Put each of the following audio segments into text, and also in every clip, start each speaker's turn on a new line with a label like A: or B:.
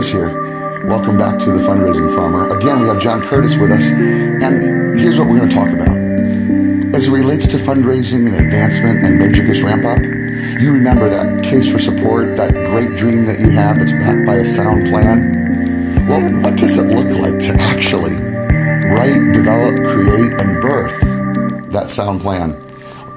A: Curtis here. Welcome back to the Fundraising Farmer. Again, we have John Curtis with us, and here's what we're going to talk about. As it relates to fundraising and advancement and major gifts ramp up, you remember that case for support, that great dream that you have that's backed by a sound plan? Well, what does it look like to actually write, develop, create, and birth that sound plan?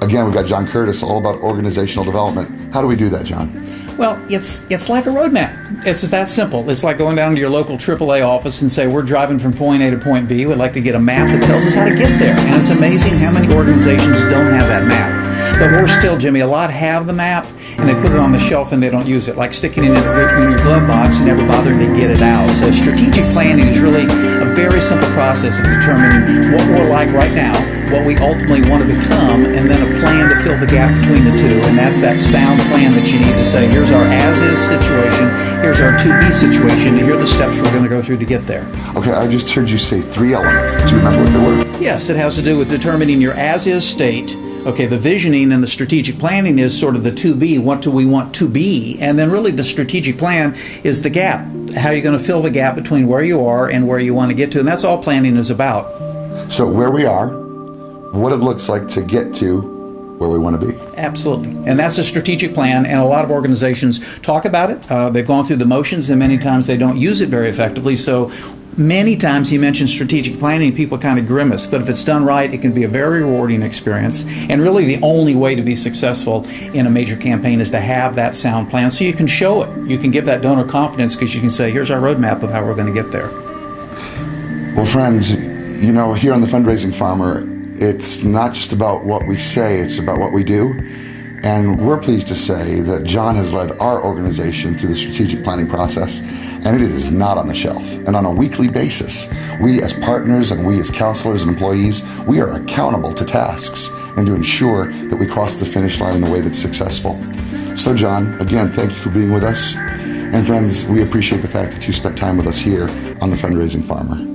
A: Again, we've got John Curtis, all about organizational development. How do we do that, John?
B: Well, it's like a roadmap. It's just that simple. It's like going down to your local AAA office and say, we're driving from point A to point B. We'd like to get a map that tells us how to get there. And it's amazing how many organizations don't have that map. But we're still, Jimmy, a lot have the map, and they put it on the shelf and they don't use it, like sticking it in your glove box and never bothering to get it out. So strategic planning is really a very simple process of determining what we're like right now, what we ultimately want to become, and then a plan to fill the gap between the two. And that's that sound plan that you need to say, here's our as-is situation, here's our to-be situation, and here are the steps we're going to go through to get there.
A: Okay, I just heard you say 3 elements. Do you remember what they were?
B: Yes, it has to do with determining your as-is state. Okay, the visioning and the strategic planning is sort of the to-be. What do we want to be? And then really the strategic plan is the gap. How are you going to fill the gap between where you are and where you want to get to? And that's all planning is about.
A: So where we are, what it looks like to get to where we want to be.
B: Absolutely. And that's a strategic plan, and a lot of organizations talk about it. They've gone through the motions, and many times they don't use it very effectively. So many times you mention strategic planning, people kind of grimace, but if it's done right, it can be a very rewarding experience. And really the only way to be successful in a major campaign is to have that sound plan so you can show it. You can give that donor confidence because you can say, here's our roadmap of how we're going to get there.
A: Well, friends, you know, here on the Fundraising Farmer, it's not just about what we say, it's about what we do. And we're pleased to say that John has led our organization through the strategic planning process, and it is not on the shelf. And on a weekly basis, we as partners and we as counselors and employees, we are accountable to tasks and to ensure that we cross the finish line in a way that's successful. So John, again, thank you for being with us. And friends, we appreciate the fact that you spent time with us here on the Fundraising Farmer.